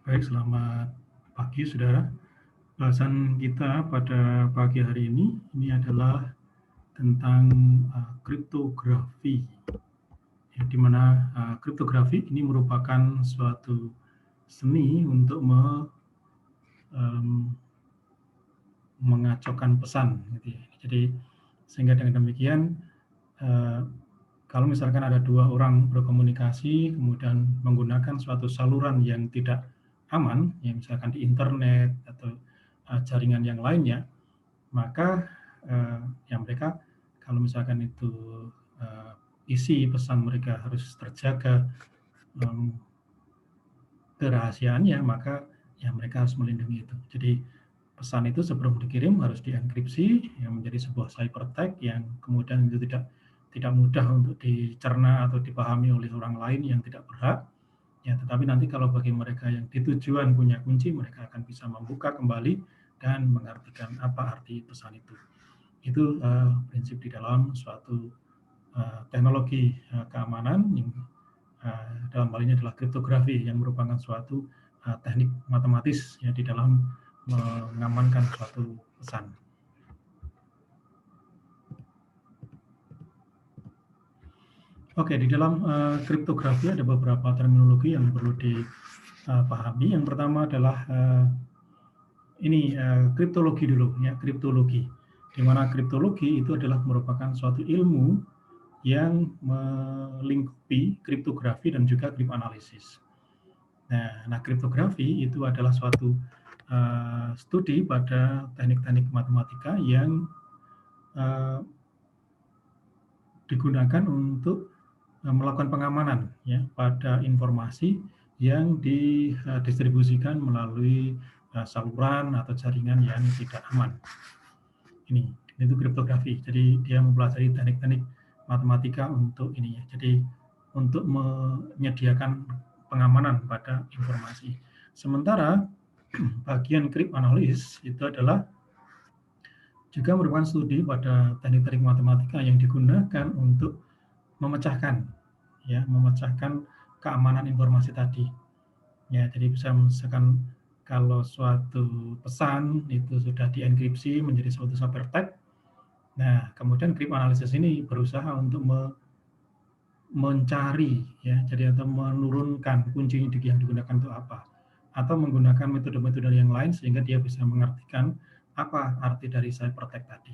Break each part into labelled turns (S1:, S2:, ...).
S1: Baik, selamat pagi saudara. Bahasan kita pada pagi hari ini adalah tentang kriptografi, ya, di mana kriptografi ini merupakan suatu seni untuk mengacaukan pesan, gitu ya. Jadi sehingga dengan demikian kalau misalkan ada dua orang berkomunikasi kemudian menggunakan suatu saluran yang tidak aman, ya misalkan di internet atau jaringan yang lainnya, maka ya mereka kalau misalkan itu isi pesan mereka harus terjaga kerahasiaannya, maka ya mereka harus melindungi itu. Jadi pesan itu sebelum dikirim harus dienkripsi yang menjadi sebuah ciphertext yang kemudian itu tidak mudah untuk dicerna atau dipahami oleh orang lain yang tidak berhak. Ya, tetapi nanti kalau bagi mereka yang ditujuan punya kunci, mereka akan bisa membuka kembali dan mengartikan apa arti pesan itu. Itu prinsip di dalam suatu teknologi keamanan yang dalam hal ini adalah kriptografi yang merupakan suatu teknik matematis ya di dalam mengamankan suatu pesan. Oke, di dalam kriptografi ada beberapa terminologi yang perlu dipahami. Yang pertama adalah kriptologi dulu ya, kriptologi. Di mana kriptologi itu adalah merupakan suatu ilmu yang melingkupi kriptografi dan juga kriptoanalisis. Nah, kriptografi itu adalah suatu studi pada teknik-teknik matematika yang digunakan untuk melakukan pengamanan ya pada informasi yang didistribusikan melalui saluran atau jaringan yang tidak aman. Itu kriptografi. Jadi dia mempelajari teknik-teknik matematika untuk ini ya. Jadi untuk menyediakan pengamanan pada informasi. Sementara bagian kriptoanalis itu adalah juga merupakan studi pada teknik-teknik matematika yang digunakan untuk memecahkan keamanan informasi tadi. Ya, jadi bisa misalkan kalau suatu pesan itu sudah dienkripsi menjadi suatu ciphertext. Nah, kemudian kriptoanalisis ini berusaha untuk mencari ya, jadi atau menurunkan kunci yang digunakan untuk apa, atau menggunakan metode-metode yang lain sehingga dia bisa mengartikan apa arti dari ciphertext tadi.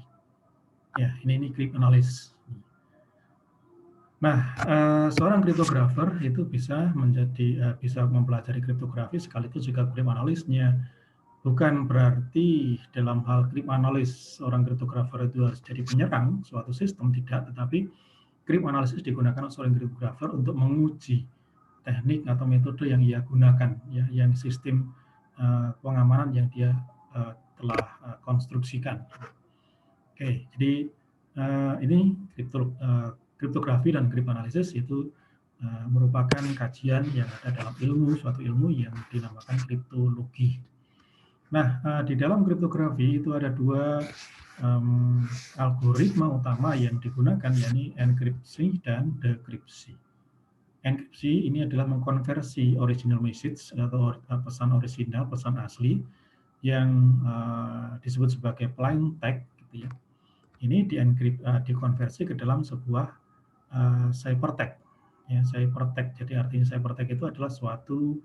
S1: Ya, ini kriptoanalis. Nah, seorang kriptografer itu bisa mempelajari kriptografi sekaligus juga kriptoanalisnya. Bukan berarti dalam hal kriptoanalis seorang kriptografer itu harus jadi penyerang suatu sistem, tidak, tetapi kriptoanalisis digunakan oleh seorang kriptografer untuk menguji teknik atau metode yang ia gunakan, ya, yang sistem pengamanan yang dia telah konstruksikan. Oke, jadi ini kriptografi dan kriptoanalisis itu merupakan kajian yang ada dalam suatu ilmu yang dinamakan kriptologi. Nah, di dalam kriptografi itu ada dua algoritma utama yang digunakan, yakni enkripsi dan dekripsi. Enkripsi ini adalah mengkonversi original message atau pesan orisinal, pesan asli yang disebut sebagai plain text, gitu ya. Ini dikonversi ke dalam sebuah ciphertext. Ya, ciphertext. Jadi artinya ciphertext itu adalah suatu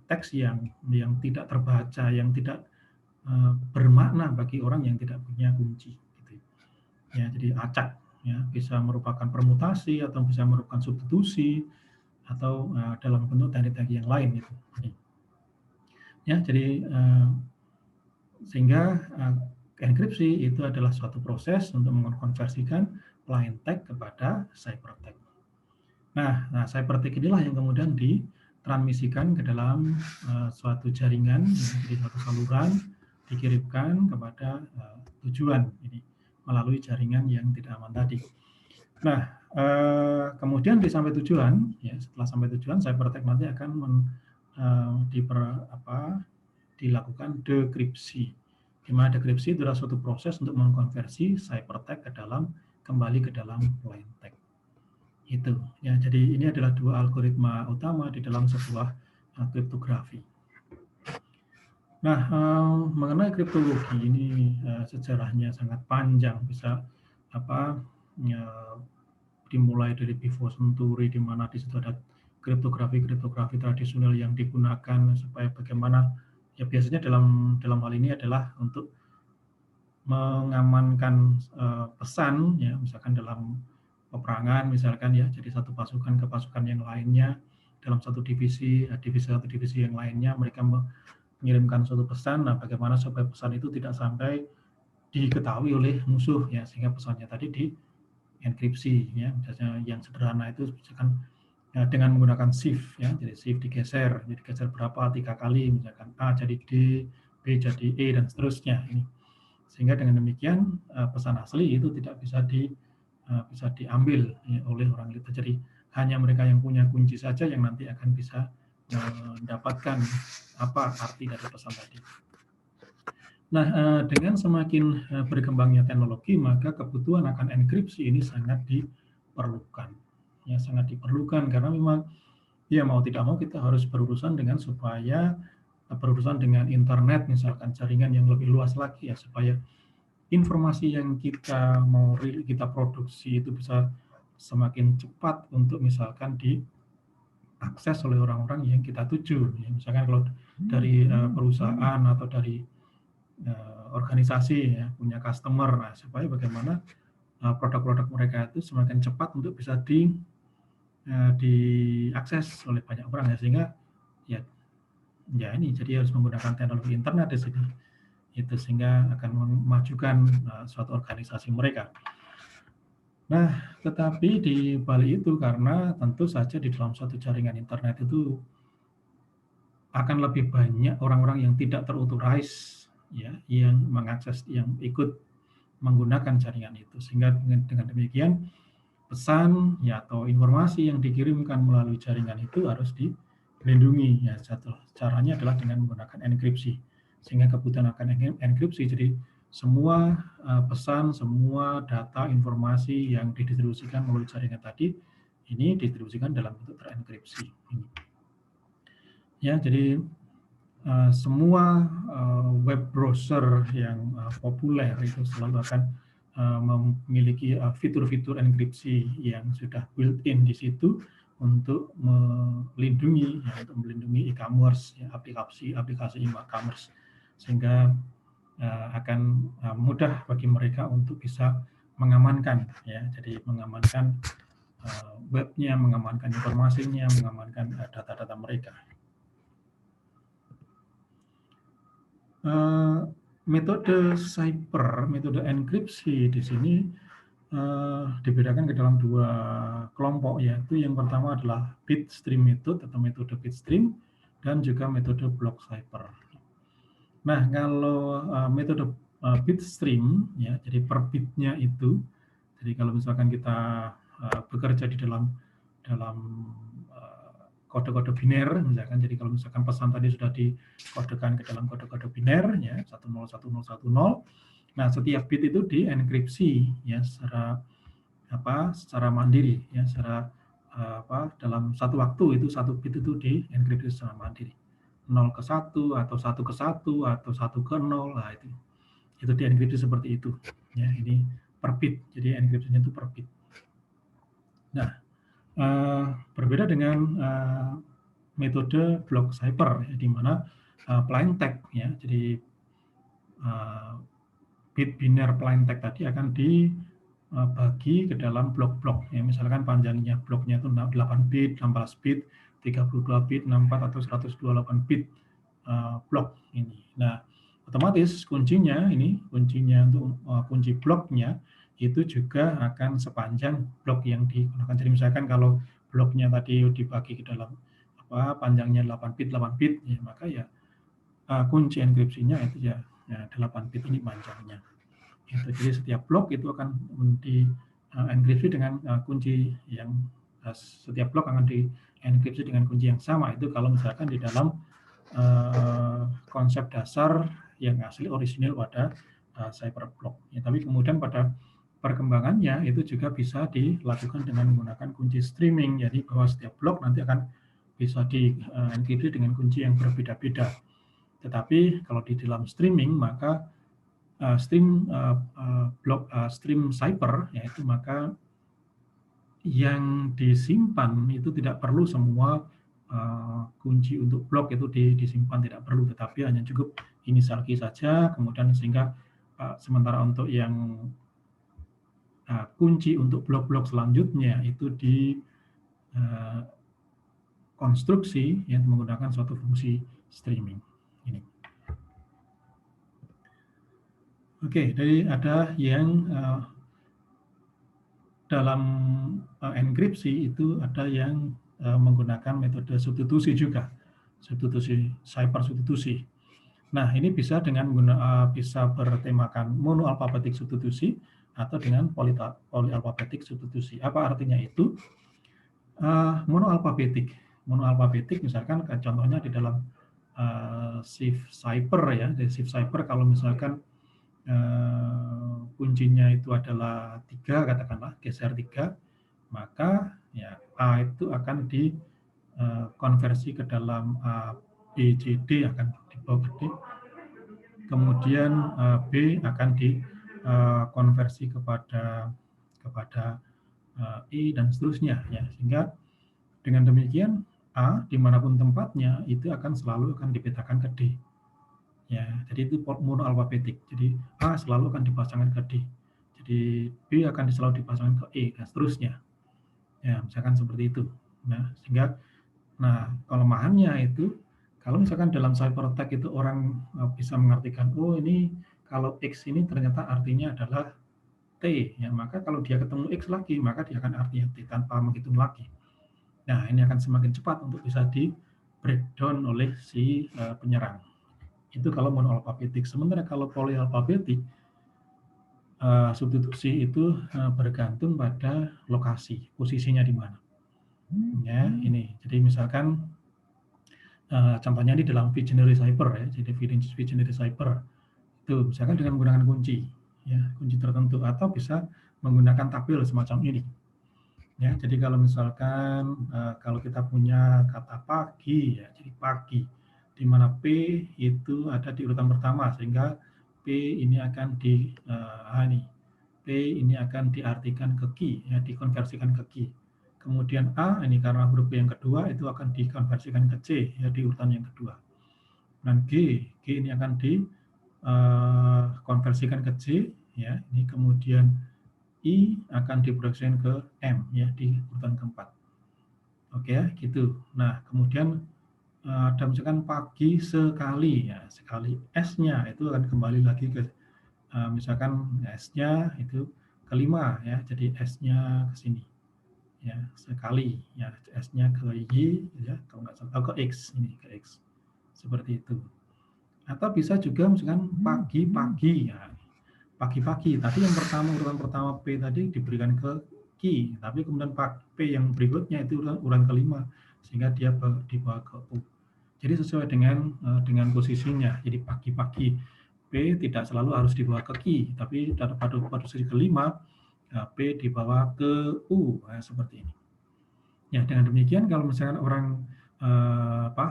S1: teks yang tidak terbaca, yang tidak bermakna bagi orang yang tidak punya kunci. Gitu. Ya, jadi acak. Ya, bisa merupakan permutasi atau bisa merupakan substitusi atau dalam bentuk teknik-teknik yang lain itu. Ya, jadi sehingga enkripsi itu adalah suatu proses untuk mengkonversikan plain text kepada ciphertext. Nah, ciphertext inilah yang kemudian ditransmisikan ke dalam suatu jaringan, jadi suatu saluran, dikirimkan kepada tujuan ini melalui jaringan yang tidak aman tadi. Nah, kemudian sampai tujuan, ya, setelah sampai tujuan, ciphertext nanti akan dilakukan dekripsi. Di mana dekripsi itu adalah suatu proses untuk mengkonversi ciphertext kembali ke dalam plain text. Itu ya, jadi ini adalah dua algoritma utama di dalam sebuah kriptografi. Nah, mengenai kriptologi ini sejarahnya sangat panjang, bisa dimulai dari before century, di mana di situ ada kriptografi tradisional yang digunakan supaya bagaimana, ya biasanya dalam hal ini adalah untuk mengamankan pesan, ya misalkan dalam peperangan misalkan ya, jadi satu pasukan ke pasukan yang lainnya dalam satu divisi yang lainnya mereka mengirimkan suatu pesan. Nah, bagaimana supaya pesan itu tidak sampai diketahui oleh musuh ya, sehingga pesannya tadi dienkripsi ya. Misalnya yang sederhana itu misalkan ya, dengan menggunakan shift ya, jadi shift digeser, jadi geser berapa 3 kali, misalkan A jadi D, B jadi E dan seterusnya ini. Sehingga dengan demikian pesan asli itu tidak bisa diambil ya, oleh orang itu. Jadi hanya mereka yang punya kunci saja yang nanti akan bisa mendapatkan apa arti dari pesan tadi. Nah, dengan semakin berkembangnya teknologi, maka kebutuhan akan enkripsi ini sangat diperlukan. Ya, sangat diperlukan karena memang ya mau tidak mau kita harus berurusan dengan internet, misalkan jaringan yang lebih luas lagi ya, supaya informasi yang kita produksi itu bisa semakin cepat untuk misalkan diakses oleh orang-orang yang kita tuju. Ya, misalkan kalau dari perusahaan atau dari organisasi ya, punya customer, nah, supaya bagaimana produk-produk mereka itu semakin cepat untuk bisa diakses oleh banyak orang ya, sehingga ya ini jadi harus menggunakan teknologi internet di sini. Itu sehingga akan memajukan suatu organisasi mereka. Nah, tetapi di balik itu karena tentu saja di dalam suatu jaringan internet itu akan lebih banyak orang-orang yang tidak terauthorize ya, yang mengakses, yang ikut menggunakan jaringan itu, sehingga dengan demikian pesan ya atau informasi yang dikirimkan melalui jaringan itu harus dilindungi ya. Satu caranya adalah dengan menggunakan enkripsi, sehingga kebutuhan akan enkripsi. Jadi semua pesan, semua data, informasi yang didistribusikan melalui jaringan tadi ini didistribusikan dalam bentuk terenkripsi. Ya, jadi semua web browser yang populer itu selalu akan memiliki fitur-fitur enkripsi yang sudah built-in di situ untuk melindungi e-commerce, ya, aplikasi e-commerce, sehingga akan mudah bagi mereka untuk bisa mengamankan, ya, jadi mengamankan webnya, mengamankan informasinya, mengamankan data-data mereka. Metode cipher, metode enkripsi di sini dibedakan ke dalam dua kelompok, yaitu yang pertama adalah bitstream method atau metode bitstream dan juga metode block cipher. Nah, kalau metode bitstream ya, jadi per bitnya itu, jadi kalau misalkan kita bekerja di dalam kode-kode biner misalkan, jadi kalau misalkan pesan tadi sudah dikodekan ke dalam kode-kode biner ya 101010, nah setiap bit itu dienkripsi ya secara mandiri ya, dalam satu waktu itu satu bit itu dienkripsi secara mandiri, 0 ke 1 atau 1 ke 1 atau 1 ke 0, nah itu dienkripsi seperti itu ya. Ini per bit, jadi enkripsinya itu per bit. Nah, berbeda dengan metode block cipher ya, di mana plain text ya, jadi bit biner plain text tadi akan dibagi ke dalam blok-blok ya, misalkan panjangnya bloknya itu 8 bit, 16 bit, 32 bit, 64 atau 128 bit blok ini. Nah, otomatis kuncinya untuk kunci bloknya itu juga akan sepanjang blok yang digunakan. Jadi misalkan kalau bloknya tadi dibagi ke dalam panjangnya 8 bit ya, maka ya kunci enkripsinya itu ya 8 bit ini panjangnya. Itu. Jadi setiap blok itu akan dienkripsi dengan kunci yang setiap blok akan dienkripsi dengan kunci yang sama. Itu kalau misalkan di dalam konsep dasar yang asli orisinil pada cipher block. Ya, tapi kemudian pada perkembangannya itu juga bisa dilakukan dengan menggunakan kunci streaming. Jadi bahwa setiap blok nanti akan bisa di enkripsi dengan kunci yang berbeda-beda. Tetapi kalau di dalam streaming maka stream cipher, yaitu maka yang disimpan itu tidak perlu semua kunci untuk blok itu disimpan, tidak perlu, tetapi hanya cukup inisial key saja, kemudian sehingga sementara untuk yang kunci untuk blok-blok selanjutnya itu di konstruksi yang menggunakan suatu fungsi streaming. Ini. Oke, jadi ada yang dalam enkripsi itu ada yang menggunakan metode substitusi juga, substitusi, cipher substitusi. Nah, ini bisa dengan bisa bertemakan monoalfabetik substitusi atau dengan polyalfabetik substitusi. Apa artinya itu? Monoalfabetik misalkan contohnya di dalam shift cipher ya, di shift cipher kalau misalkan kuncinya itu adalah 3, katakanlah geser 3, maka ya A itu akan dikonversi ke dalam A, B, C, D akan dibawa ke D, kemudian B akan dikonversi kepada E dan seterusnya ya, sehingga dengan demikian A dimanapun tempatnya itu akan selalu dipetakan ke D. Ya, jadi itu monoalfabetik. Jadi A selalu akan dipasangkan ke D. Jadi B akan selalu dipasangkan ke E dan seterusnya. Ya, misalkan seperti itu. Nah, sehingga kelemahannya itu kalau misalkan dalam ciphertext itu orang bisa mengartikan, oh ini kalau X ini ternyata artinya adalah T, ya maka kalau dia ketemu X lagi, maka dia akan artinya T tanpa menghitung lagi. Nah, ini akan semakin cepat untuk bisa di breakdown oleh si penyerang. Itu kalau monoalfabetik. Sementara kalau polyalfabetik, substitusi itu bergantung pada lokasi, posisinya di mana. Ya, ini. Jadi misalkan contohnya di dalam Vigenary cipher ya. Jadi Vigenary cipher itu misalkan dengan menggunakan kunci, ya, kunci tertentu, atau bisa menggunakan tabel semacam ini. Ya, jadi kalau misalkan kalau kita punya kata pagi ya, jadi pagi di mana P itu ada di urutan pertama, sehingga P ini akan P ini akan diartikan ke Q, ya, dikonversikan ke Q. Kemudian A ini karena huruf P yang kedua itu akan dikonversikan ke C, ya, di urutan yang kedua. Dan G ini akan dikonversikan ke C, ya, ini kemudian I akan diproyeksikan ke M, ya, di urutan keempat. Oke ya, gitu. Nah, kemudian ada misalkan pagi sekali, ya, sekali S-nya itu akan kembali lagi ke misalkan S-nya itu kelima, ya, jadi S-nya ke sini, ya, sekali, ya, S-nya ke Y, ya, kalau nggak salah, ke X, ini ke X, seperti itu. Atau bisa juga misalkan pagi-pagi, ya, pagi-pagi. Tadi yang urutan pertama P tadi diberikan ke Q, tapi kemudian P yang berikutnya itu urutan kelima, sehingga dia dibawa ke U. Jadi sesuai dengan posisinya. Jadi pagi-pagi P tidak selalu harus dibawa ke Q, tapi pada posisi kelima P dibawa ke U, seperti ini. Ya, dengan demikian kalau misalkan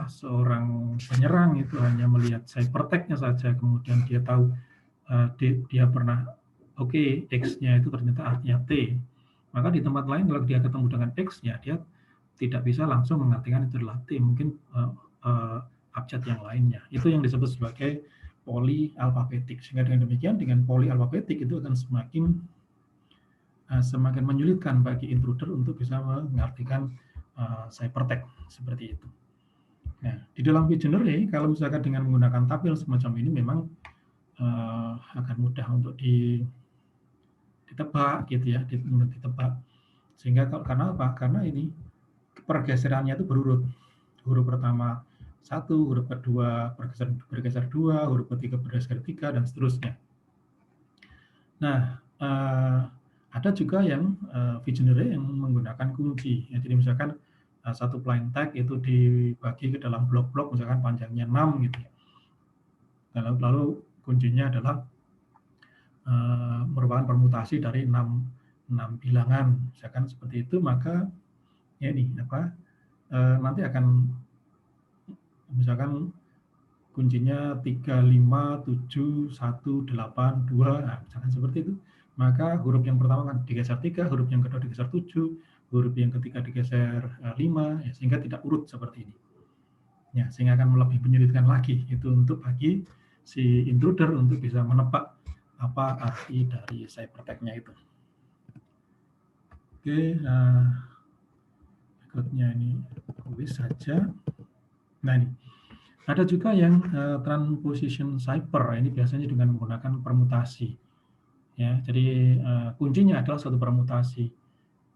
S1: seorang penyerang itu hanya melihat ciphertext-nya saja, kemudian dia tahu dia pernah X-nya itu ternyata artinya T, maka di tempat lain kalau dia ketemu dengan X-nya, dia tidak bisa langsung mengartikan itu adalah T, mungkin abjad yang lainnya. Itu yang disebut sebagai polyalfabetik. Sehingga dengan demikian, dengan polyalfabetik itu akan semakin menyulitkan bagi intruder untuk bisa mengartikan ciphertext seperti itu. Nah, di dalam Vigenary, kalau misalkan dengan menggunakan tabel semacam ini memang akan mudah untuk ditebak gitu ya, ditebak. Sehingga karena apa? Karena ini pergeserannya itu berurut. Huruf pertama 1, huruf kedua bergeser 2, huruf ketiga bergeser 3, dan seterusnya. Nah, ada juga yang Vigenary yang menggunakan kunci. Ya, jadi misalkan satu plain text itu dibagi ke dalam blok-blok, misalkan panjangnya 6 gitu ya. Lalu kuncinya adalah merupakan permutasi dari 6 bilangan, misalkan seperti itu, maka ya ini nanti akan misalkan kuncinya 35718 nah, misalkan seperti itu. Maka huruf yang pertama kan digeser 3, huruf yang kedua digeser 7, huruf yang ketiga digeser 5, ya, sehingga tidak urut seperti ini. Ya, sehingga akan lebih menyulitkan lagi itu untuk bagi si intruder untuk bisa menebak apa arti dari ciphertext-nya itu. Oke, berikutnya ini tulis saja. Nah, ini ada juga yang transposition cipher. Ini biasanya dengan menggunakan permutasi. Ya, jadi kuncinya adalah suatu permutasi.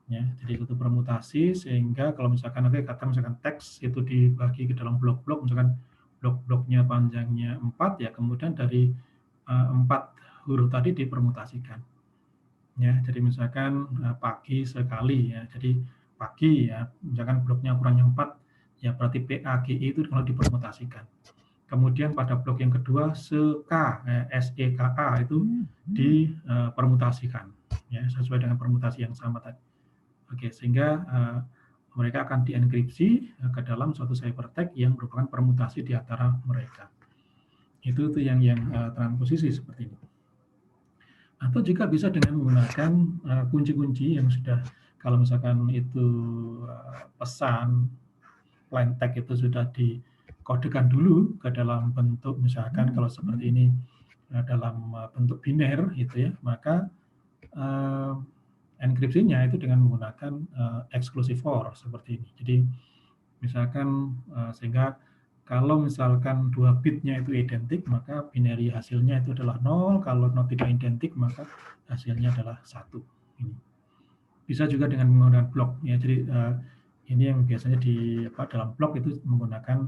S1: Ya, jadi suatu permutasi sehingga kalau misalkan nanti kata misalkan teks itu dibagi ke dalam blok-blok, misalkan blok-bloknya panjangnya 4 ya, kemudian dari 4 huruf tadi dipermutasikan. Ya, jadi misalkan pagi sekali ya. Jadi pagi ya, misalkan bloknya ukurannya 4 ya berarti PAGI itu kalau dipermutasikan. Kemudian pada blok yang kedua SEKA itu dipermutasikan ya sesuai dengan permutasi yang sama tadi. Oke, sehingga mereka akan dienkripsi ke dalam suatu ciphertext yang merupakan permutasi di antara mereka. Itu yang transposisi seperti ini. Atau juga bisa dengan menggunakan kunci-kunci yang sudah, kalau misalkan itu pesan plain text itu sudah dikodekan dulu ke dalam bentuk, misalkan kalau seperti ini dalam bentuk biner gitu ya, maka enkripsinya itu dengan menggunakan exclusive for seperti ini. Jadi misalkan sehingga kalau misalkan 2 bitnya itu identik, maka binary hasilnya itu adalah 0, kalau tidak identik maka hasilnya adalah 1. Ini. Bisa juga dengan menggunakan blok ya. Jadi ini yang biasanya di dalam blok itu menggunakan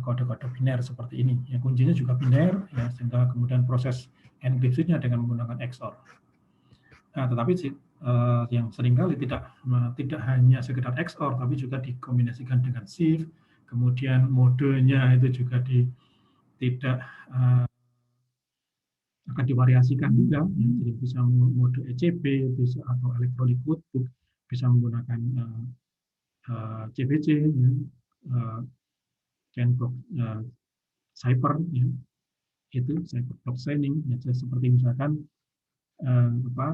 S1: kode-kode biner seperti ini. Yang kuncinya juga biner ya, sehingga kemudian proses enkripsinya dengan menggunakan XOR. Nah, tetapi yang seringkali tidak hanya sekedar XOR, tapi juga dikombinasikan dengan shift. Kemudian modenya itu juga tidak akan divariasikan juga, ya. Jadi bisa mode ECB, bisa atau electronic codebook, bisa menggunakan CBC, ya, chain block cipher, ya, itu cipher block signing, ya, seperti misalkan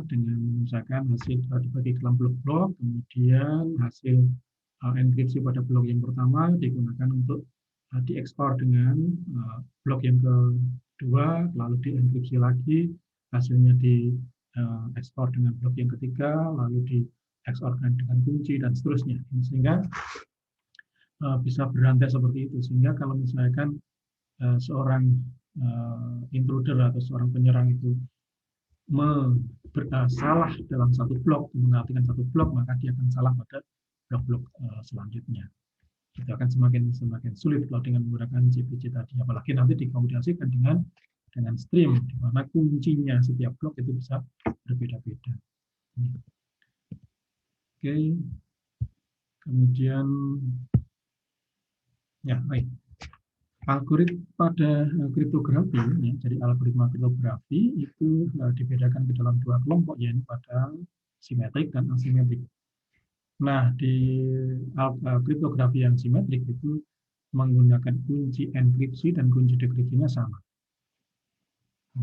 S1: dengan misalkan hasil dibagi dalam blok-blok, kemudian hasil enkripsi pada blok yang pertama digunakan untuk diekspor dengan blok yang kedua, lalu dienkripsi lagi, hasilnya diekspor dengan blok yang ketiga, lalu dieksporkan dengan kunci dan seterusnya, sehingga bisa berantai seperti itu. Sehingga kalau misalkan seorang intruder atau seorang penyerang itu salah dalam satu blok, mengartikan satu blok, maka dia akan salah pada blok-blok selanjutnya. Itu akan semakin sulit kalau dengan menggunakan CPC tadi, apalagi nanti dikombinasikan dengan stream, di mana kuncinya setiap blok itu bisa berbeda-beda. Oke, kemudian ya baik. Algoritma pada kriptografi, ya, jadi algoritma kriptografi itu dibedakan ke dalam 2 kelompok, yaitu pada simetrik dan asimetrik. Nah, di kriptografi yang simetrik itu menggunakan kunci enkripsi dan kunci dekripsinya sama.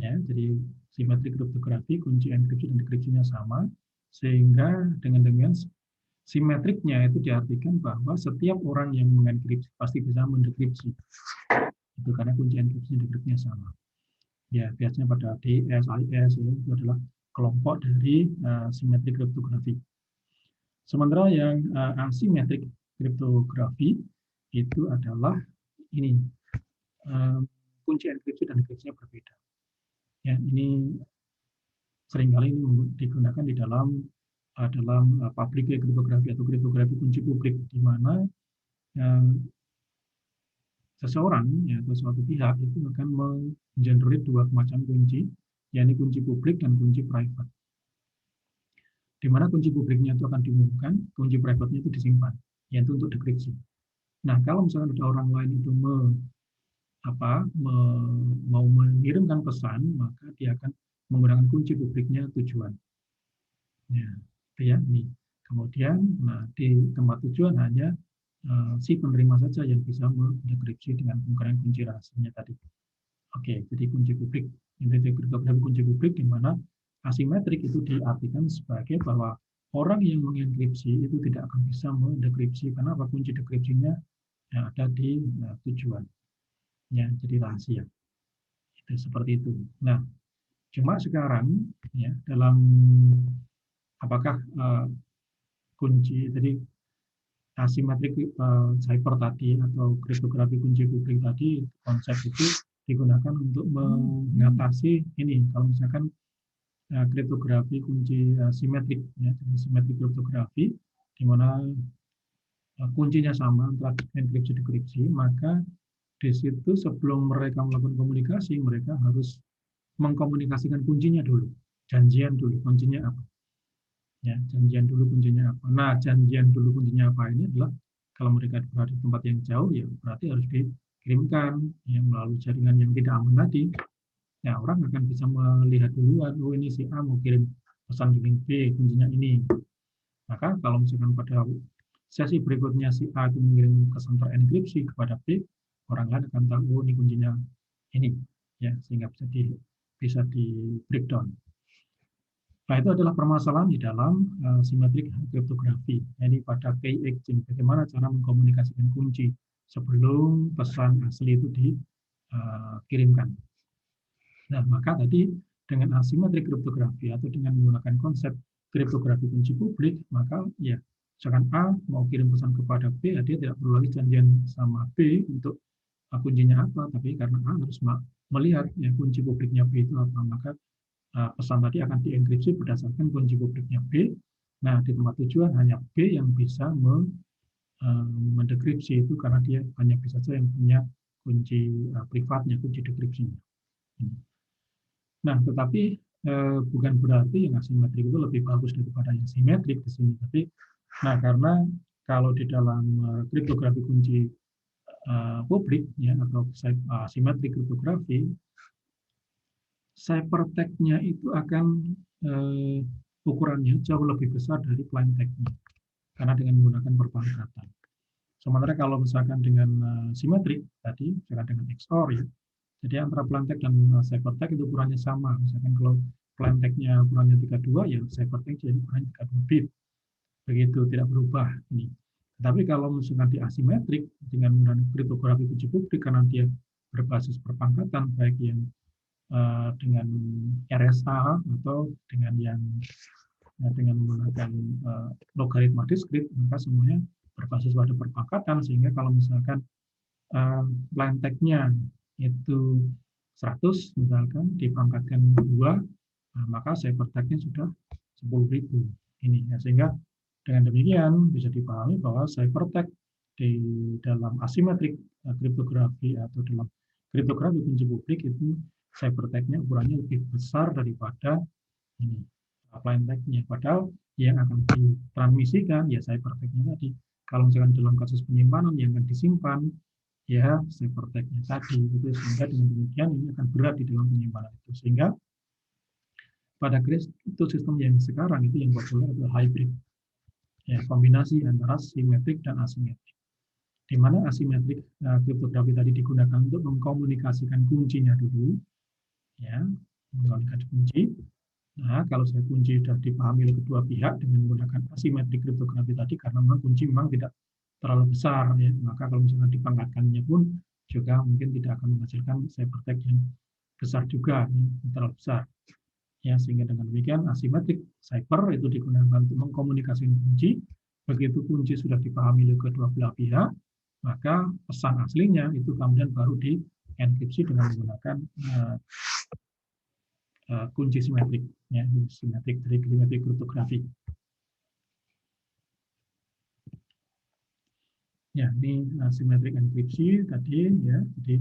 S1: Ya, jadi simetrik kriptografi, kunci enkripsi dan dekripsinya sama, sehingga dengan simetriknya itu diartikan bahwa setiap orang yang mengenkripsi pasti bisa mendekripsi. Itu karena kunci enkripsi dan dekripsinya sama. Ya, biasanya pada DS, IS itu adalah kelompok dari simetrik kriptografi. Sementara yang asimetrik kriptografi itu adalah ini kunci enkripsi dan dekripsinya berbeda. Ya, ini seringkali ini digunakan di dalam public kriptografi atau kriptografi kunci publik, di mana seseorang ya, atau suatu pihak itu akan menggenerate 2 macam kunci, yakni kunci publik dan kunci private. Di mana kunci publiknya itu akan diumumkan, kunci private-nya itu disimpan, yaitu untuk dekripsi. Nah, kalau misalnya ada orang lain itu mau mengirimkan pesan, maka dia akan menggunakan kunci publiknya tujuan. Ya, itu ya ini. Kemudian, di tempat tujuan hanya si penerima saja yang bisa mendekripsi dengan penggunaan kunci rahasianya tadi. Oke, jadi kunci publik, inti kriptografi kunci publik di mana asimetrik itu diartikan sebagai bahwa orang yang mengenkripsi itu tidak akan bisa mendekripsi karena apa, kunci dekripsinya yang ada di tujuan, ya, jadi rahasia. Itu seperti itu. Nah, cuma sekarang ya dalam apakah kunci tadi asimetrik cipher tadi atau kriptografi kunci publik tadi, konsep itu digunakan untuk mengatasi ini kalau misalkan kriptografi kunci simetrik, ya, jadi simetrik kriptografi di mana kuncinya sama antara enkripsi dekripsi, maka di situ sebelum mereka melakukan komunikasi mereka harus mengkomunikasikan kuncinya dulu, janjian dulu kuncinya apa, ya, janjian dulu kuncinya apa. Nah, janjian dulu kuncinya apa ini adalah kalau mereka berada di tempat yang jauh ya berarti harus dikirimkan ya melalui jaringan yang tidak aman tadi. Ya, orang akan bisa melihat duluan, oh ini si A mau kirim pesan di link B, kuncinya ini. Maka kalau misalkan pada sesi berikutnya si A itu mengirim pesan terenkripsi kepada B, orang lain akan tahu, oh ini kuncinya ini, ya, sehingga bisa di breakdown. Nah, itu adalah permasalahan di dalam simetrik kriptografi. Jadi pada key exchange, bagaimana cara mengkomunikasikan kunci sebelum pesan asli itu dikirimkan. Nah, maka tadi dengan asimetrik kriptografi atau dengan menggunakan konsep kriptografi kunci publik, maka ya, misalkan A mau kirim pesan kepada B, dia tidak perlu lagi janjian sama B untuk kuncinya apa, tapi karena A harus melihat ya kunci publiknya B itu apa, maka pesan tadi akan dienkripsi berdasarkan kunci publiknya B. Nah, di tempat tujuan hanya B yang bisa mendekripsi itu karena dia hanya bisa saja yang punya kunci privatnya, kunci dekripsinya. Nah, tetapi bukan berarti yang asimetrik itu lebih bagus daripada yang simetrik di sini. Tapi, nah karena kalau di dalam kriptografi kunci publik ya atau asimetrik kriptografi, ciphertext-nya itu akan ukurannya jauh lebih besar dari plain text-nya karena dengan menggunakan perpangkatan. Sementara kalau misalkan dengan simetrik tadi, misalkan dengan XOR ya, jadi antara plain text dan ciphertext itu ukurannya sama. Misalkan kalau plain text-nya ukurannya 32, ya ciphertext jadi ukurannya 32 bit. Begitu, tidak berubah ini. Tapi kalau misalkan di asimetrik dengan menggunakan kriptografi kunci publik karena dia berbasis perpangkatan baik yang dengan RSA atau dengan yang dengan menggunakan logaritma diskrit, maka semuanya berbasis pada perpangkatan sehingga kalau misalkan plain text-nya itu 100 misalkan dipangkatkan 2, maka ciphertext-nya sudah 10.000 ini ya, sehingga dengan demikian bisa dipahami bahwa ciphertext di dalam asimetrik kriptografi atau dalam kriptografi kunci publik itu ciphertext-nya ukurannya lebih besar daripada ini plain text-nya. Padahal yang akan ditransmisikan ya ciphertext-nya tadi. Kalau misalkan dalam kasus penyimpanan yang akan disimpan ya ciphertext-nya tadi itu, sehingga dengan demikian ini akan berat di dalam penyimpanan itu. Sehingga pada kripto sistem yang sekarang itu yang populer adalah hybrid. Ya, kombinasi antara simetrik dan asimetrik. Di mana asimetrik kriptografi tadi digunakan untuk mengkomunikasikan kuncinya dulu, ya, menggunakan kunci. Nah, kalau saya kunci sudah dipahami oleh kedua pihak dengan menggunakan asimetrik kriptografi tadi, karena memang kunci memang tidak terlalu besar, ya, maka kalau misalnya dipangkatkannya pun juga mungkin tidak akan menghasilkan ciphertext yang besar juga, ya, terlalu besar. Ya, sehingga dengan demikian asimetrik cipher itu digunakan untuk mengkomunikasikan kunci. Begitu kunci sudah dipahami oleh kedua belah pihak, maka pesan aslinya itu kemudian baru dienkripsi dengan menggunakan kunci simetrik, ya, simetrik dari simetrik kriptografi. Ya, ini simetrik enkripsi tadi, ya. Jadi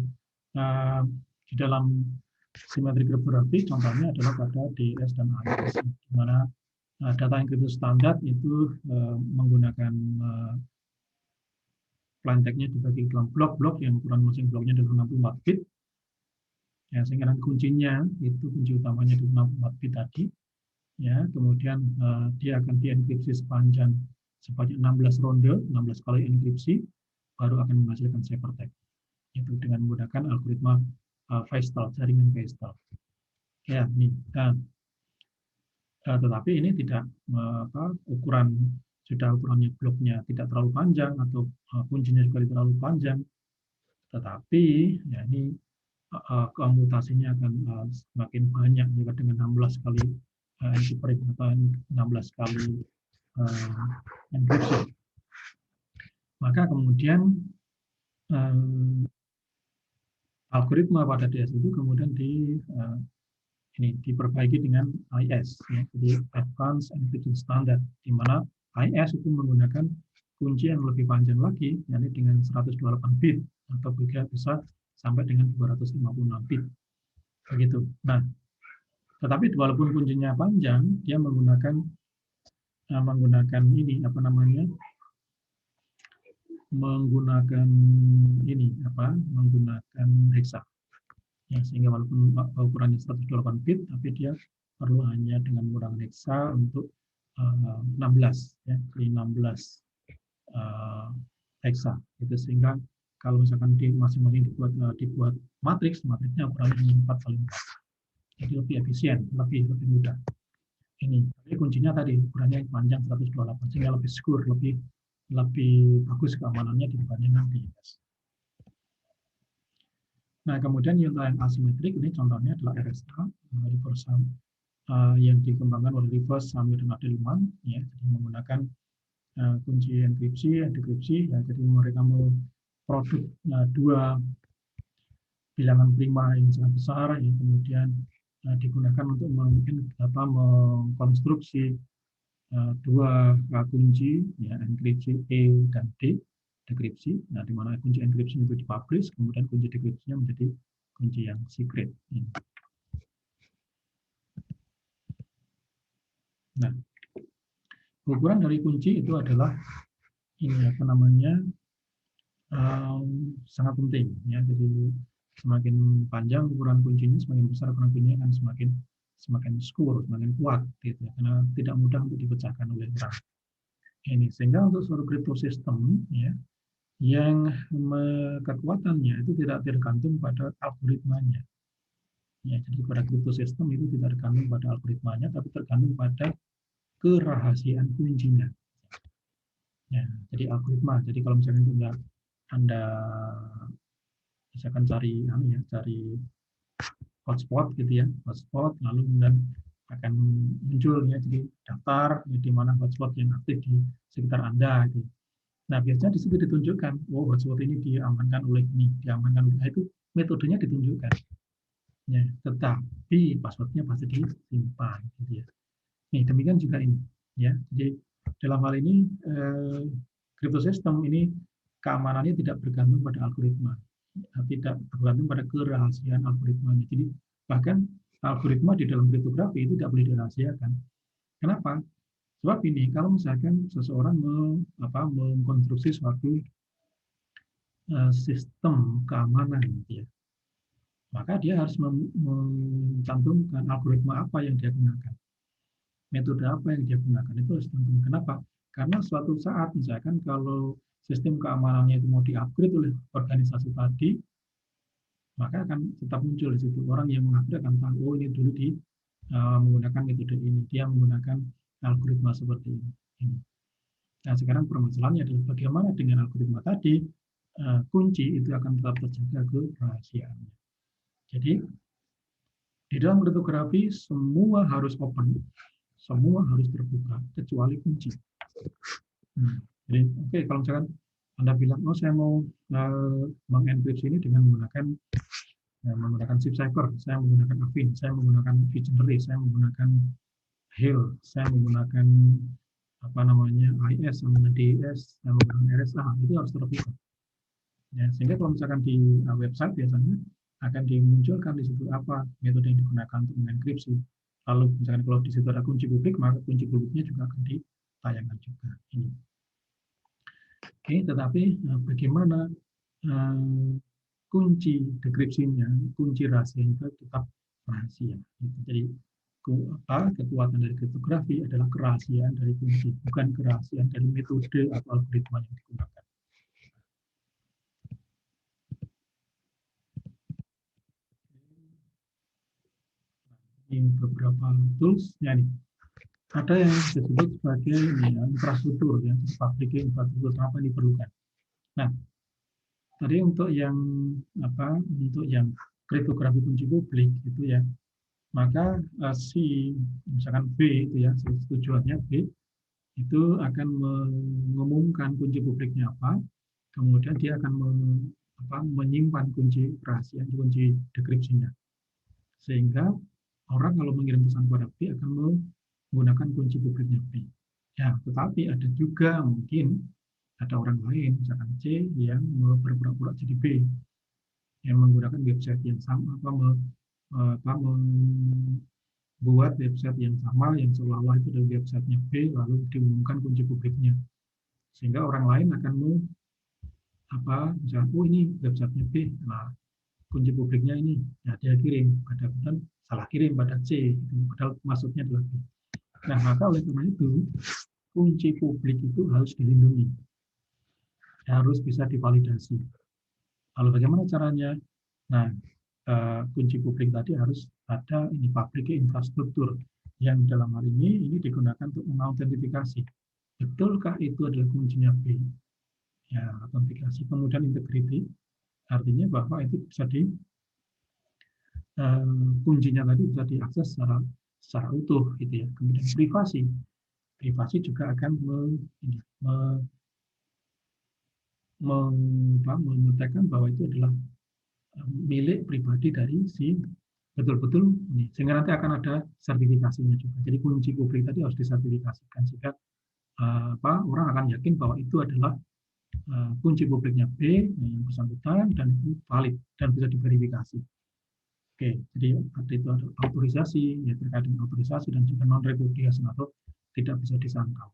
S1: di dalam simetrik kriptografi contohnya adalah pada DES dan AES, di mana data enkripsi standar itu menggunakan plain text-nya dibagi dalam blok-blok yang ukuran masing bloknya adalah 64 bit. Ya, sehingga nanti kuncinya itu kunci utamanya di 64 bit tadi. Ya, kemudian dia akan dienkripsi sepanjang sebanyak 16 ronde, 16 kali enkripsi, baru akan menghasilkan ciphertext. Itu dengan menggunakan algoritma Feistel, jaringan Feistel. Ya, ini. Tetapi ini tidak ukurannya bloknya tidak terlalu panjang atau kuncinya juga tidak terlalu panjang, tetapi ya ini komputasinya akan semakin banyak jika dengan 16 kali encryption atau 16 kali enkripsi. Maka kemudian algoritma pada DS itu kemudian diperbaiki dengan IS, ya, jadi Advanced Encryption Standard, di mana IS itu menggunakan kunci yang lebih panjang lagi, yakni dengan 128 bit atau juga bisa sampai dengan 256 bit, begitu. Nah, tetapi walaupun kuncinya panjang, dia menggunakan ini menggunakan hexa. Ya, sehingga walaupun ukurannya 128 bit, tapi dia perlu hanya dengan menggunakan hexa untuk 16, ya, kali 16 hexa. Itu sehingga kalau misalkan di masing-masing dibuat matriksnya ukurannya 4 kali 4. Jadi lebih efisien, lebih mudah. Ini, tapi kuncinya tadi ukurannya panjang 128, sehingga lebih secure, lebih bagus keamanannya dibandingkan DS. Nah, kemudian yang asimetrik ini contohnya adalah RSA, yang dikembangkan oleh Rivers, Samir, dan Adelman, ya, jadi menggunakan kunci enkripsi, dekripsi, ya, jadi mereka memproduksi dua bilangan prima yang sangat besar, yang kemudian digunakan untuk mengkonstruksi dua kunci, ya, enkripsi E dan D, dekripsi. Nah, di mana kunci enkripsi itu dipublish, kemudian kunci dekripsinya menjadi kunci yang secret. Nah, ukuran dari kunci itu adalah sangat penting, ya. Jadi semakin panjang ukuran kuncinya, semakin besar ukuran kuncinya akan semakin secure, semakin kuat, gitu, ya, karena tidak mudah untuk dipecahkan oleh orang. Ini sehingga untuk suatu crypto system, ya, yang kekuatannya itu tidak tergantung pada algoritmanya. Ya, jadi pada crypto system itu tidak tergantung pada algoritmanya, tapi tergantung pada kerahasiaan kuncinya. Ya, jadi algoritma. Jadi kalau misalnya Anda misalkan cari hotspot, gitu ya, hotspot, lalu kemudian akan muncul, ya, jadi daftar, ya, di mana hotspot yang aktif di sekitar Anda, gitu. Nah, biasanya di situ ditunjukkan, oh, hotspot ini diamankan oleh ini, diamankan oleh itu, metodenya ditunjukkan. Ya, tetapi passwordnya pasti disimpan, gitu ya. Nih, demikian juga ini, ya. Jadi dalam hal ini crypto system ini keamanannya tidak bergantung pada algoritma, tidak bergantung pada kerahasiaan algoritmanya. Jadi bahkan algoritma di dalam kriptografi itu tidak boleh dirahasiakan. Kenapa? Sebab ini, kalau misalkan seseorang mengkonstruksi suatu sistem keamanan, gitu ya, maka dia harus mencantumkan algoritma apa yang dia gunakan, metode apa yang dia gunakan, itu harus dicantumkan. Kenapa? Karena suatu saat, misalkan kalau sistem keamanannya itu mau di-upgrade oleh organisasi tadi, maka akan tetap muncul di situ orang yang mengupgrade akan tahu, oh, ini dulu menggunakan metode ini, dia menggunakan algoritma seperti ini. Nah, sekarang permasalahannya adalah bagaimana dengan algoritma tadi, kunci itu akan tetap terjaga kerahasiaannya. Jadi, di dalam kriptografi semua harus open, semua harus terbuka, kecuali kunci. Jadi, oke, kalau misalkan Anda bilang, oh, saya mau mengenkripsi ini dengan menggunakan chip cipher, saya menggunakan Affine, saya menggunakan Visionary, saya menggunakan Hill, saya menggunakan IS, saya menggunakan DES, saya menggunakan RSA, itu harus terbuka. Ya, sehingga kalau misalkan di website biasanya akan dimunculkan di situ apa metode yang digunakan untuk mengenkripsi. Lalu misalkan kalau di situ ada kunci publik, maka kunci publiknya juga akan ditayangkan juga. Ini. Oke, tetapi bagaimana kunci dekripsinya, kunci rahasianya itu tetap rahasia. Jadi kekuatan dari kriptografi adalah kerahasiaan dari kunci, bukan kerahasiaan dari metode atau algoritma yang digunakan. Ini beberapa toolsnya nih. Ada yang disebut sebagai infrastruktur, ya, public infrastruktur apa yang diperlukan. Nah, tadi untuk yang kriptografi kunci publik itu ya, maka si misalkan B itu ya, tujuannya B itu akan mengumumkan kunci publiknya apa, kemudian dia akan menyimpan kunci rahasia, kunci dekripsinya, sehingga orang kalau mengirim pesan kepada B akan menggunakan kunci publiknya B. Ya, tetapi ada juga mungkin ada orang lain, misalkan C, yang berpura-pura jadi B, yang menggunakan website yang sama, membuat website yang sama, yang seolah-olah itu adalah websitenya B, lalu diumumkan kunci publiknya. Sehingga orang lain akan misalkan, oh ini websitenya B, nah kunci publiknya ini, ya dia kirim, padahal salah kirim pada C, padahal maksudnya adalah B. Nah, maka oleh karena itu, kunci publik itu harus dilindungi, harus bisa divalidasi. Lalu bagaimana caranya? Nah, kunci publik tadi harus ada public infrastruktur yang dalam hal ini digunakan untuk mengautentifikasi. Betulkah itu adalah kuncinya B? Ya, autentikasi. Kemudian integrity, artinya bahwa itu bisa kuncinya tadi bisa diakses secara utuh, gitu ya. Kemudian privasi juga akan menyatakan bahwa itu adalah milik pribadi dari si betul-betul ini, sehingga nanti akan ada sertifikasinya juga. Jadi kunci publik tadi harus disertifikasikan sehingga orang akan yakin bahwa itu adalah kunci publiknya B yang bersangkutan dan itu valid dan bisa diverifikasi. Oke, jadi itu ada autorisasi, ya terkait dengan autorisasi dan juga non-repudiation atau tidak bisa disangkal.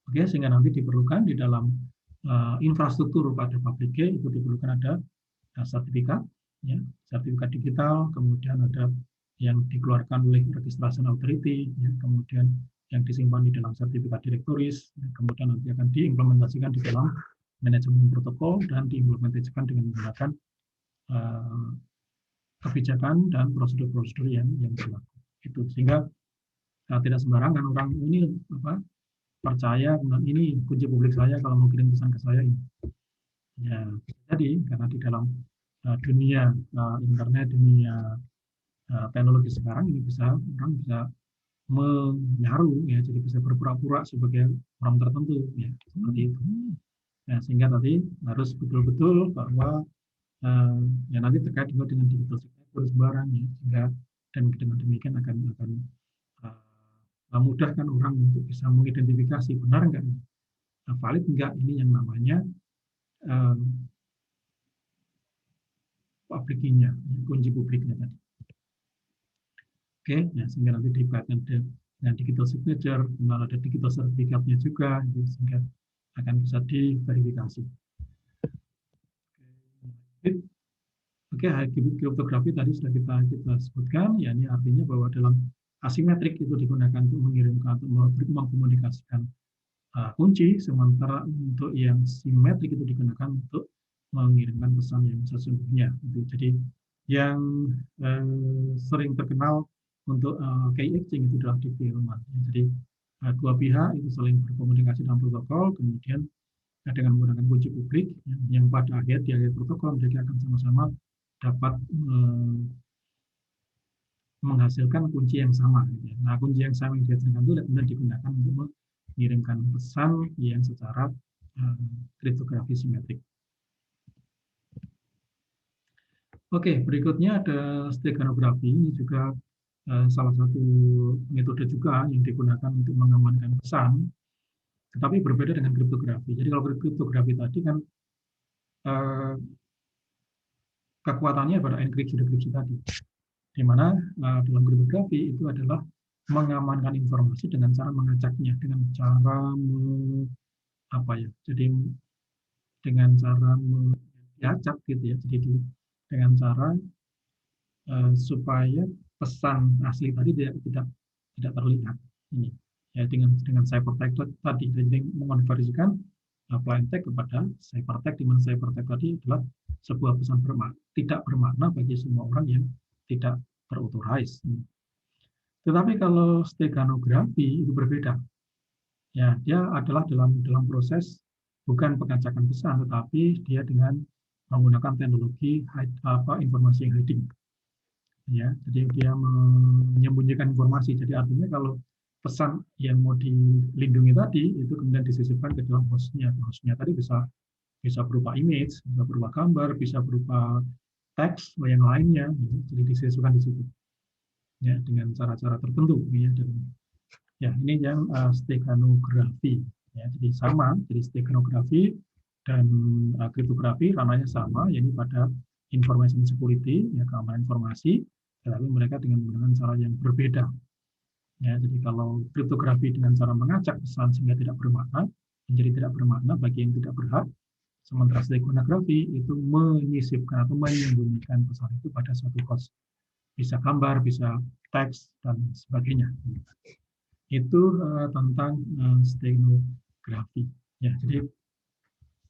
S1: Oke, sehingga nanti diperlukan di dalam infrastruktur pada public key itu diperlukan ada sertifikat, ya, sertifikat digital, kemudian ada yang dikeluarkan oleh registration authority, ya, kemudian yang disimpan di dalam sertifikat direktoris, ya, kemudian nanti akan diimplementasikan di dalam manajemen protokol dan diimplementasikan dengan menggunakan kebijakan dan prosedur-prosedur yang berlaku. Itu sehingga tidak sembarangan orang ini percaya ini kunci publik saya kalau mau kirim pesan ke saya ini. Ya, jadi karena di dalam dunia internet, dunia teknologi sekarang ini orang bisa menyaru, ya, jadi bisa berpura-pura sebagai orang tertentu, ya, seperti itu. Nah, sehingga tadi harus betul-betul bahwa ya nanti terkait juga dengan digital signature sembarang, ya, sehingga dan dengan demikian akan memudahkan orang untuk bisa mengidentifikasi benar enggak, valid enggak ini yang namanya publiknya, kunci publiknya tadi. Oke, ya, sehingga nanti dikaitkan dengan digital signature, kemudian ada digital sertifikatnya juga, sehingga akan bisa diverifikasi. Oke, kriptografi tadi sudah kita sebutkan, ya ini artinya bahwa dalam asimetrik itu digunakan untuk mengirimkan atau mengkomunikasikan kunci, sementara untuk yang simetrik itu digunakan untuk mengirimkan pesan yang sesungguhnya. Jadi yang sering terkenal untuk key exchange itu adalah diffie-Hellman. Jadi dua pihak itu saling berkomunikasi dalam protokol, kemudian dengan menggunakan kunci publik yang pada di akhir protokol mereka akan sama-sama dapat menghasilkan kunci yang sama. Nah, kunci yang sama yang dihasilkan itu kemudian digunakan untuk mengirimkan pesan yang secara kriptografi simetrik. Oke, berikutnya ada steganografi. Ini juga salah satu metode juga yang digunakan untuk mengamankan pesan, tetapi berbeda dengan kriptografi. Jadi kalau kriptografi tadi kan kekuatannya pada enkripsi-dekripsi tadi, di mana dalam kriptografi itu adalah mengamankan informasi dengan cara mengacaknya, dengan cara jadi dengan cara diacak gitu ya, jadi dengan cara supaya pesan asli tadi tidak terlihat. Ini ya dengan ciphertext tadi, jadi mengonversikan plain text kepada ciphertext, di mana ciphertext tadi adalah sebuah pesan tidak bermakna bagi semua orang yang tidak terauthorize. Tetapi kalau steganografi itu berbeda. Ya, dia adalah dalam proses bukan pengacakan pesan, tetapi dia dengan menggunakan teknologi informasi hiding. Ya, jadi dia menyembunyikan informasi. Jadi artinya kalau pesan yang mau dilindungi tadi itu kemudian disisipkan ke dalam hostnya. Hostnya tadi bisa berupa image, bisa berupa gambar, bisa berupa teks atau yang lainnya. Jadi disisipkan di situ. Ya, dengan cara-cara tertentu. Ya, ini yang steganografi. Ya, jadi sama, jadi steganografi dan kriptografi ranahnya sama, yaitu pada information security, ya, keamanan informasi, tetapi mereka dengan menggunakan cara yang berbeda. Ya, jadi kalau kriptografi dengan cara mengacak pesan sehingga tidak bermakna, menjadi tidak bermakna bagi yang tidak berhak, sementara steganografi itu menyisipkan atau menyembunyikan pesan itu pada suatu host. Bisa gambar, bisa teks, dan sebagainya. Itu tentang steganografi. Ya, jadi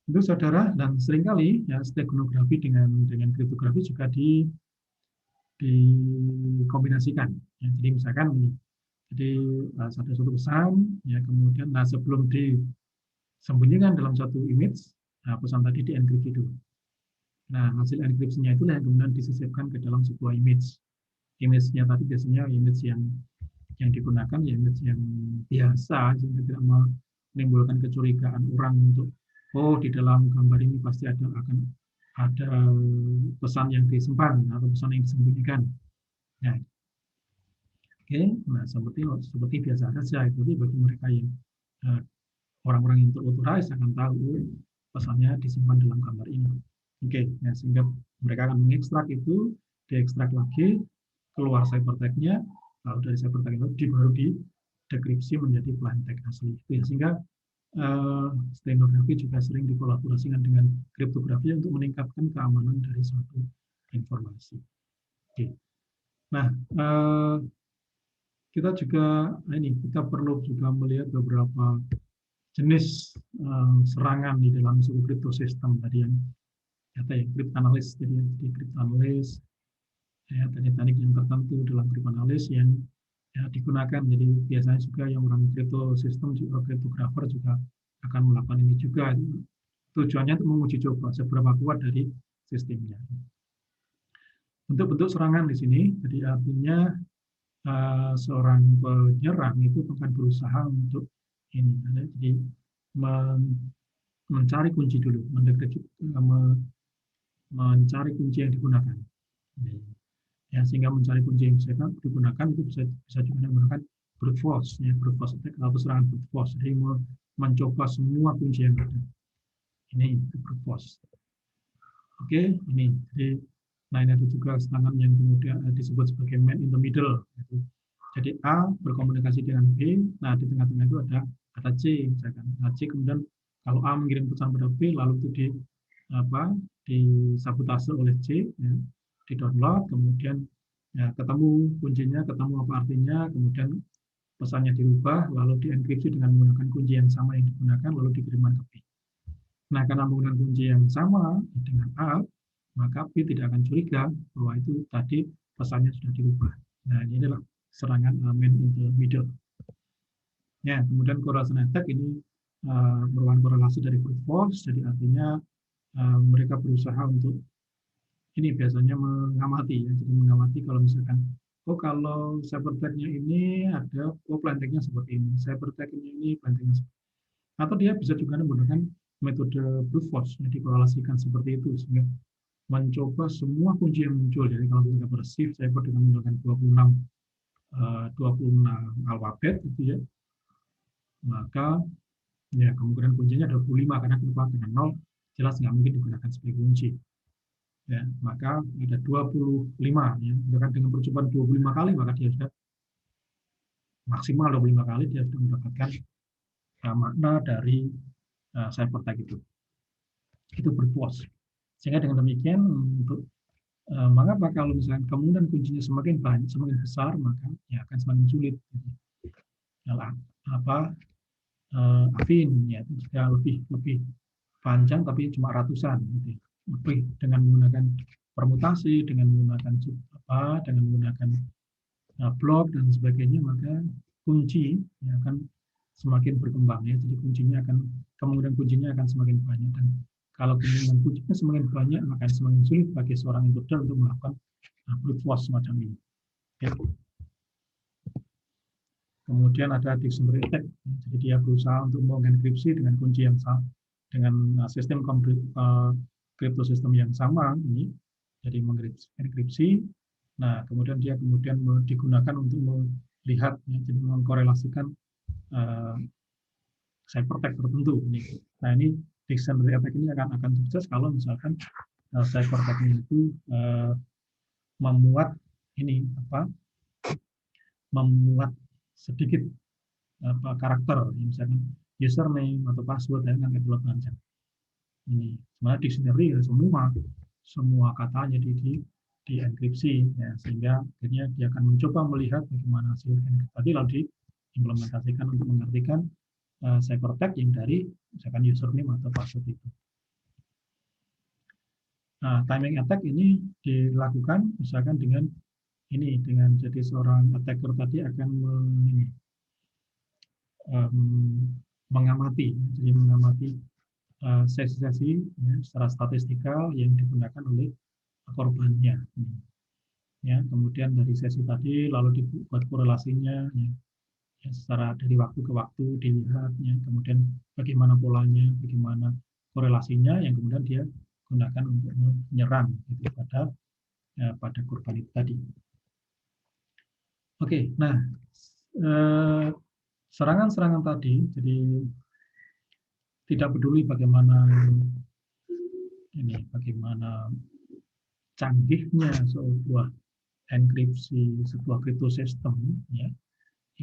S1: itu saudara, dan seringkali ya steganografi dengan kriptografi juga dikombinasikan. Ya, jadi misalkan ini, jadi ada suatu pesan, ya kemudian sebelum disembunyikan dalam satu image, pesan tadi dienkripsi dulu. Nah, hasil enkripsinya itulah yang kemudian disisipkan ke dalam sebuah image. Image-nya tadi biasanya image yang digunakan ya image yang biasa, sehingga tidak menimbulkan kecurigaan orang untuk di dalam gambar ini pasti akan ada pesan yang disimpan atau pesan yang disembunyikan. Ya. Oke, nah seperti biasa saja. Jadi bagi mereka yang orang-orang yang terauthorize akan tahu pesannya disimpan dalam gambar ini. Oke, ya, sehingga mereka akan mengekstrak itu, diekstrak lagi, keluar ciphertext-nya, lalu dari ciphertext itu baru didekripsi menjadi plain text asli. Ya, sehingga stenografi juga sering dikolaborasikan dengan kriptografi untuk meningkatkan keamanan dari suatu informasi. Oke. Nah, kita perlu juga melihat beberapa jenis serangan di dalam suatu kriptosistem tadi yang cryptanalysis, jadi cryptanalysis, ya, teknik-teknik yang tertentu dalam cryptanalysis yang digunakan. Jadi biasanya juga yang orang kriptosistem juga kriptografer juga akan melakukan ini juga. Tujuannya untuk menguji coba seberapa kuat dari sistemnya. Bentuk-bentuk serangan di sini, jadi artinya seorang penyerang itu akan berusaha untuk ini, jadi mencari kunci dulu, mencari kunci yang digunakan. Ya, sehingga mencari kunci yang digunakan itu bisa juga menggunakan brute force, ya, brute force attack atau serangan brute force. Jadi mencoba semua kunci yang ada. Ini brute force. Oke, ini. Jadi, nah ini ada juga serangan yang kemudian disebut sebagai man in the middle. Jadi A berkomunikasi dengan B, nah di tengah-tengah itu ada kata C, misalkan. Nah, C kemudian kalau A mengirim pesan pada B, lalu itu disabotase oleh C, ya, di-download, kemudian ya, ketemu kuncinya, ketemu apa artinya, kemudian pesannya dirubah, lalu dienkripsi dengan menggunakan kunci yang sama yang digunakan, lalu dikirimkan ke B. Nah, karena menggunakan kunci yang sama dengan A, maka B tidak akan curiga bahwa itu tadi pesannya sudah dirubah. Nah, ini adalah serangan man in the middle. Ya, kemudian correlation attack ini merupakan korelasi dari brute force, jadi artinya mereka berusaha untuk ini biasanya mengamati, ya. Jadi mengamati kalau misalkan, kalau ciphertext-nya ini ada, plain text-nya seperti ini, ciphertext-nya ini plain text-nya seperti ini. Atau dia bisa juga menggunakan metode brute force, yang dikorelasikan seperti itu, sehingga mencoba semua kunci yang muncul. Jadi kalau kita bersih cipher dengan menggunakan 26 alfabet, gitu ya, maka ya kemungkinan kuncinya 25, karena 0 jelas nggak mungkin digunakan sebagai kunci. Ya, maka ada 25, ya. Dengan percobaan 25 kali, maka dia sudah maksimal 25 kali dia sudah mendapatkan makna dari ciphertext itu. Itu brute force. Sehingga dengan demikian untuk Mengapa kalau misalnya kemungkinan kuncinya semakin banyak, semakin besar, maka ya akan semakin sulit. Kalau Afin ya jika lebih panjang tapi cuma ratusan, gitu. Lebih dengan menggunakan permutasi, dengan menggunakan dengan menggunakan blok dan sebagainya, maka kunci ya, akan semakin berkembang ya. Jadi kemungkinan kuncinya akan semakin banyak, dan kalau kemungkinan kuncinya semakin banyak, maka semakin sulit bagi seorang intruder untuk melakukan brute force semacam ini. Ya. Kemudian ada dictionary attack, jadi dia berusaha untuk mengenkripsi dengan kunci yang sama, dengan sistem kriptosistem yang sama ini, jadi mengenkripsi. Nah, kemudian dia digunakan untuk melihat, ya, jadi mengkorelasikan ciphertext tertentu. Nah, ini dictionary attack ini akan sukses kalau misalkan ciphertext itu memuat sedikit karakter, misalnya username atau password dan kebetulan panjang. Ini sebenarnya dictionary ya, semua katanya di enkripsi ya, sehingga akhirnya dia akan mencoba melihat bagaimana hasil enkripsi tadi lalu diimplementasikan untuk mengartikan ciphertext yang dari misalkan username atau password itu. Nah, timing attack ini dilakukan misalkan dengan jadi seorang attacker tadi akan mengamati sesi-sesi ya, secara statistikal yang digunakan oleh korbannya. Ya, kemudian dari sesi tadi lalu dibuat korelasinya, ya, secara dari waktu ke waktu dilihat, ya, kemudian bagaimana polanya, bagaimana korelasinya, yang kemudian dia gunakan untuk menyerang gitu, pada korban itu tadi. Oke, nah serangan-serangan tadi, jadi tidak peduli bagaimana canggihnya sebuah enkripsi, sebuah kriptosistem, ya,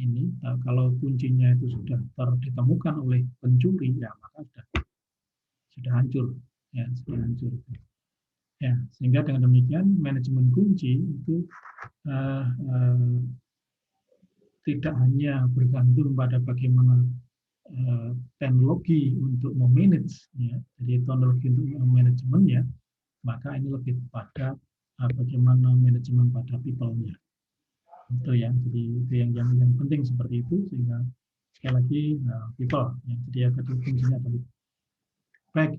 S1: ini kalau kuncinya itu sudah ditemukan oleh pencuri, ya maka sudah hancur, ya sudah hancur. Ya, sehingga dengan demikian manajemen kunci itu tidak hanya bergantung pada bagaimana teknologi untuk memanage, ya, jadi teknologi untuk manajemen, ya, maka ini lebih pada bagaimana manajemen pada people-nya. Itu ya, jadi itu yang penting seperti itu, sehingga sekali lagi people, ya, jadi ya tadi fungsinya tadi. Baik,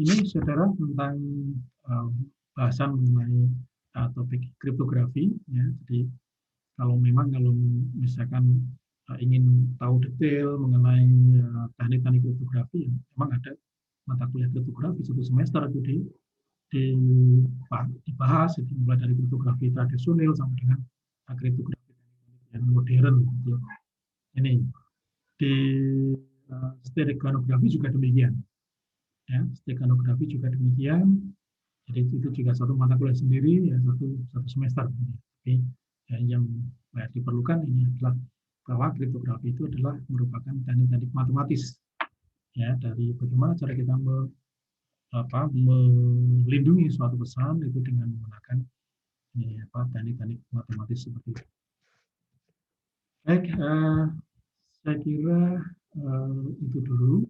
S1: ini saudara tentang bahasan mengenai topik kriptografi, ya. Jadi kalau misalkan ingin tahu detail mengenai teknik-teknik kriptografi, memang ada mata kuliah kriptografi 1 semester itu dibahas, mulai dari kriptografi tradisional sampai dengan kriptografi yang modern. Gitu. Ini di steganografi juga demikian. Ya, steganografi juga demikian. Jadi itu juga satu mata kuliah sendiri, ya, satu semester. Tapi ya, yang diperlukan ini adalah bahwa kriptografi itu adalah merupakan teknik-teknik matematis, ya, dari bagaimana cara kita melindungi suatu pesan itu dengan menggunakan teknik-teknik matematis seperti itu. Baik, saya kira itu dulu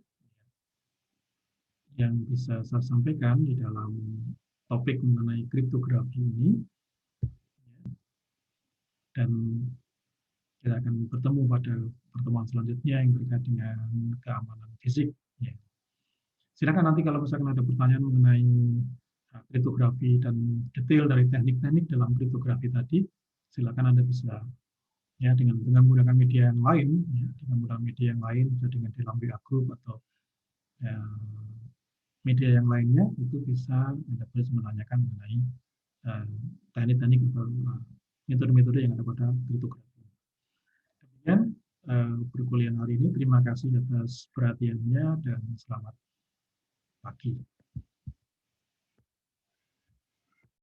S1: yang bisa saya sampaikan di dalam topik mengenai kriptografi ini, dan kita akan bertemu pada pertemuan selanjutnya yang berkaitan dengan keamanan fisik. Ya. Silakan nanti kalau misalkan ada pertanyaan mengenai kriptografi dan detail dari teknik-teknik dalam kriptografi tadi, silakan Anda bisa, ya, dengan menggunakan media yang lain, ya, dengan menggunakan media yang lain, bisa dengan di dalam WA Group atau media yang lainnya, itu bisa Anda bisa menanyakan mengenai teknik-teknik atau metode-metode yang ada pada kriptografi. Demikian perkuliahan hari ini. Terima kasih atas perhatiannya dan selamat pagi.